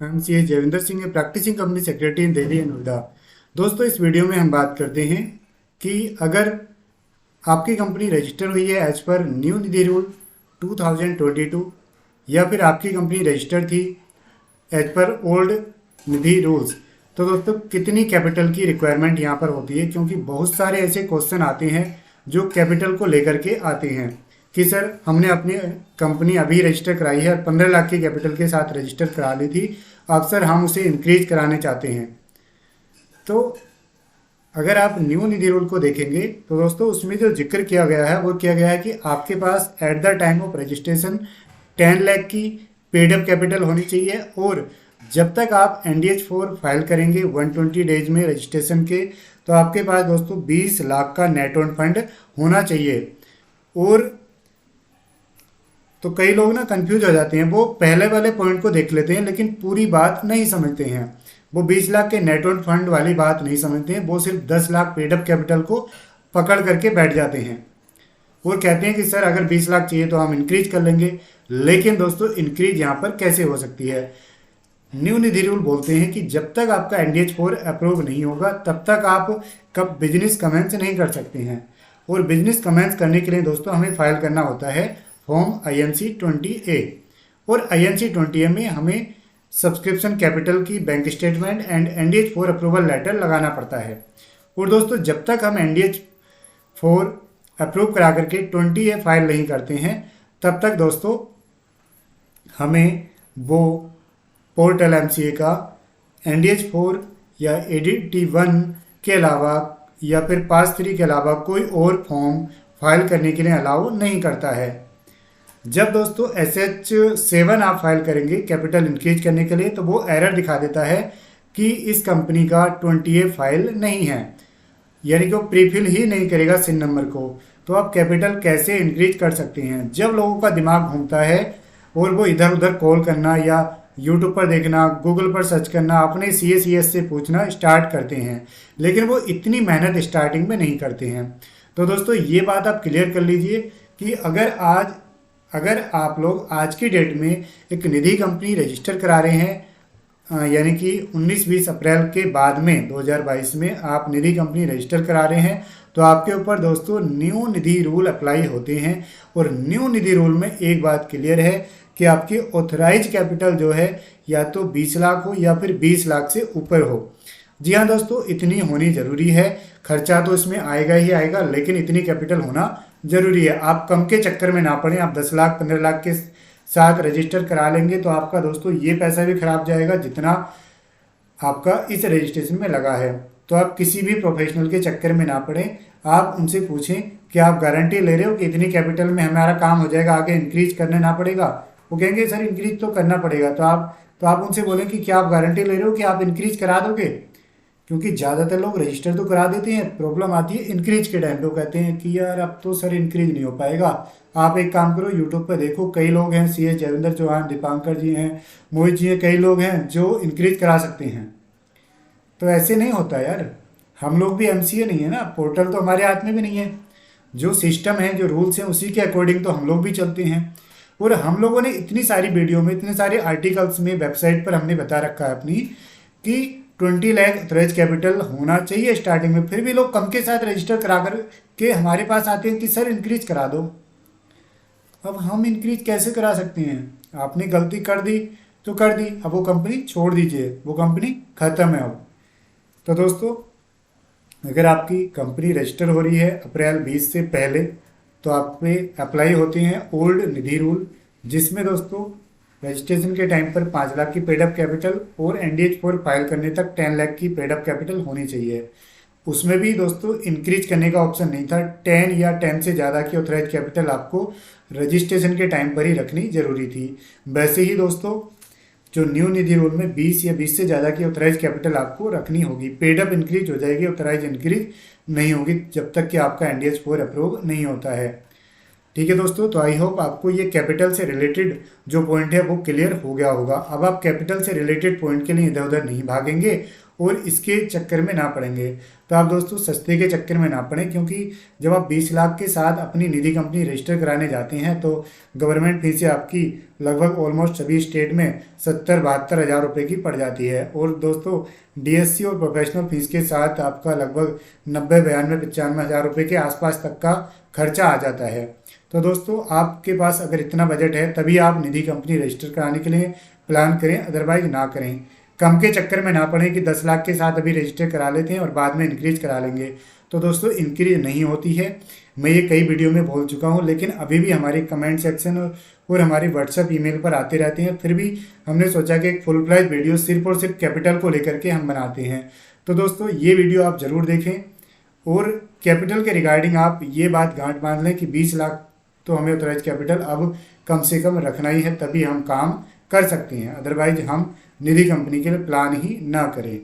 MCA Jayvinder Singh है, practising company secretary in Delhi and Noida. दोस्तों, इस वीडियो में हम बात करते हैं कि अगर आपकी कंपनी रजिस्टर हुई है एज पर न्यू निधि रूल 2022 या फिर आपकी कंपनी रजिस्टर थी एज पर ओल्ड निधि रूल्स, तो दोस्तों कितनी कैपिटल की रिक्वायरमेंट यहाँ पर होती है, क्योंकि बहुत सारे ऐसे क्वेश्चन आते हैं जो कैपिटल को लेकर के आते हैं कि सर हमने अपनी कंपनी अभी रजिस्टर कराई है और 15 लाख की कैपिटल के साथ रजिस्टर करा ली थी, अब सर हम उसे इंक्रीज कराने चाहते हैं। तो अगर आप न्यू निधि रूल को देखेंगे तो दोस्तों उसमें जो जिक्र किया गया है वो किया गया है कि आपके पास at the time of registration 10 lakh की पेड अप कैपिटल होनी चाहिए, और जब तक आप NDH4 फाइल करेंगे 120 डेज में रजिस्ट्रेशन के, तो आपके पास दोस्तों 20 लाख का नेट ओन फंड होना चाहिए। और तो कई लोग ना कंफ्यूज हो जाते हैं, वो पहले वाले पॉइंट को देख लेते हैं लेकिन पूरी बात नहीं समझते हैं। वो 20 लाख के नेट ओन फंड वाली बात नहीं समझते हैं, वो सिर्फ 10 लाख पेड अप कैपिटल को पकड़ करके बैठ जाते हैं और कहते हैं कि सर अगर 20 लाख चाहिए तो हम इंक्रीज कर लेंगे। लेकिन दोस्तों इंक्रीज यहाँ पर कैसे हो सकती है? न्यू निधि रूल बोलते हैं कि जब तक आपका NDH4 अप्रूव नहीं होगा तब तक आप कब बिजनेस कमेंस नहीं कर सकते हैं। और बिजनेस कमेंस करने के लिए दोस्तों हमें फाइल करना होता है फॉर्म INC-20A, और INC-20A में हमें सब्सक्रिप्शन कैपिटल की bank statement and NDH4 approval letter लगाना पड़ता है। और दोस्तों जब तक हम NDH4 अप्रूव करा करके 20A फाइल नहीं करते हैं तब तक दोस्तों हमें वो पोर्टल MCA का NDH4 या ADT1 के अलावा या फिर पास 3 के अलावा कोई और फॉर्म फाइल करने के लिए अलाउ नहीं करता है। जब दोस्तों SH7 आप फाइल करेंगे कैपिटल इंक्रीज करने के लिए, तो वो एरर दिखा देता है कि इस कंपनी का 20A फाइल नहीं है, यानी कि वो प्रीफिल ही नहीं करेगा सिन नंबर को। तो आप कैपिटल कैसे इंक्रीज कर सकते हैं? जब लोगों का दिमाग घूमता है और वो इधर उधर कॉल करना या यूट्यूब पर देखना, गूगल पर सर्च करना, अपने CS से पूछना स्टार्ट करते हैं, लेकिन वो इतनी मेहनत स्टार्टिंग में नहीं करते हैं। तो दोस्तों ये बात आप क्लियर कर लीजिए कि अगर आप लोग आज की डेट में एक निधि कंपनी रजिस्टर करा रहे हैं, यानी कि 19-20 अप्रैल के बाद में 2022 में आप निधि कंपनी रजिस्टर करा रहे हैं, तो आपके ऊपर दोस्तों न्यू निधि रूल अप्लाई होते हैं। और न्यू निधि रूल में एक बात क्लियर है कि आपकी ऑथराइज कैपिटल जो है या तो 20 लाख हो या फिर 20 लाख से ऊपर हो। जी हाँ दोस्तों, इतनी होनी ज़रूरी है। खर्चा तो इसमें आएगा ही आएगा, लेकिन इतनी कैपिटल होना ज़रूरी है। आप कम के चक्कर में ना पड़े। आप 10 लाख 15 लाख के साथ रजिस्टर करा लेंगे तो आपका दोस्तों ये पैसा भी खराब जाएगा जितना आपका इस रजिस्ट्रेशन में लगा है। तो आप किसी भी प्रोफेशनल के चक्कर में ना पड़े। आप उनसे पूछें कि आप गारंटी ले रहे हो कि इतनी कैपिटल में हमारा काम हो जाएगा, आगे इंक्रीज करने ना पड़ेगा। वो कहेंगे सर इंक्रीज तो करना पड़ेगा, तो आप उनसे बोलें कि क्या आप गारंटी ले रहे हो कि आप इंक्रीज करा दोगे? क्योंकि ज़्यादातर लोग रजिस्टर तो करा देते हैं, प्रॉब्लम आती है इंक्रीज के टाइम पे। वो कहते हैं कि यार अब तो सर इंक्रीज नहीं हो पाएगा। आप एक काम करो, यूट्यूब पर देखो, कई लोग हैं, CS जयविंदर चौहान, दीपांकर जी हैं, मोहित जी हैं, कई लोग हैं जो इंक्रीज करा सकते हैं। तो ऐसे नहीं होता यार। हम लोग भी MCA नहीं है ना, पोर्टल तो हमारे हाथ में भी नहीं है। जो सिस्टम है, जो रूल्स हैं, उसी के अकॉर्डिंग तो हम लोग भी चलते हैं। और हम लोगों ने इतनी सारी वीडियो में, इतने सारे आर्टिकल्स में, वेबसाइट पर हमने बता रखा है अपनी कि 20 लाख ऑथराइज कैपिटल होना चाहिए स्टार्टिंग में, फिर भी लोग कम के साथ रजिस्टर करा कर के हमारे पास आते हैं कि सर इंक्रीज करा दो। अब हम इंक्रीज कैसे करा सकते हैं? आपने गलती कर दी तो कर दी, अब वो कंपनी छोड़ दीजिए, वो कंपनी खत्म है अब। तो दोस्तों अगर आपकी कंपनी रजिस्टर हो रही है अप्रैल 20 से पहले, तो आप पे अप्लाई होते हैं ओल्ड निधि रूल, जिसमें दोस्तों रजिस्ट्रेशन के टाइम पर 5 लाख की पेड अप कैपिटल और NDH4 फाइल करने तक 10 लाख की पेड अप कैपिटल होनी चाहिए। उसमें भी दोस्तों इंक्रीज करने का ऑप्शन नहीं था। 10 या 10 से ज़्यादा की ऑथराइज कैपिटल आपको रजिस्ट्रेशन के टाइम पर ही रखनी जरूरी थी। वैसे ही दोस्तों जो न्यू निधि रूल में 20 या 20 से ज़्यादा की ऑथराइज कैपिटल आपको रखनी होगी। पेड अप इंक्रीज हो जाएगी, ऑथराइज इंक्रीज नहीं होगी जब तक कि आपका NDH4 अप्रूव नहीं होता है। ठीक है दोस्तों, तो आई होप आपको ये कैपिटल से रिलेटेड जो पॉइंट है वो क्लियर हो गया होगा। अब आप कैपिटल से रिलेटेड पॉइंट के लिए इधर उधर नहीं भागेंगे और इसके चक्कर में ना पड़ेंगे। तो आप दोस्तों सस्ते के चक्कर में ना पड़ें, क्योंकि जब आप 20 लाख के साथ अपनी निधि कंपनी रजिस्टर कराने जाते हैं तो गवर्नमेंट फीस आपकी लगभग ऑलमोस्ट सभी स्टेट में 70-72 हज़ार रुपये की पड़ जाती है। और दोस्तों डीएससी और प्रोफेशनल फीस के साथ आपका लगभग 90-92-95 हज़ार रुपये के आसपास तक का खर्चा आ जाता है। तो दोस्तों आपके पास अगर इतना बजट है तभी आप निधि कंपनी रजिस्टर कराने के लिए प्लान करें, अदरवाइज ना करें। कम के चक्कर में ना पड़े कि 10 लाख के साथ अभी रजिस्टर करा लेते हैं और बाद में इंक्रीज करा लेंगे। तो दोस्तों इंक्रीज नहीं होती है, मैं ये कई वीडियो में बोल चुका हूँ, लेकिन अभी भी हमारे कमेंट सेक्शन और हमारी व्हाट्सएप ईमेल पर आते रहते हैं। फिर भी हमने सोचा कि एक फुल फ्लैश वीडियो सिर्फ और सिर्फ कैपिटल को लेकर के हम बनाते हैं। तो दोस्तों ये वीडियो आप ज़रूर देखें और कैपिटल के रिगार्डिंग आप ये बात गांठ बांध लें कि 20 लाख तो हमें ऑथराइज कैपिटल अब कम से कम रखना ही है, तभी हम काम कर सकते हैं, अदरवाइज हम निधि कंपनी के लिए प्लान ही ना करें।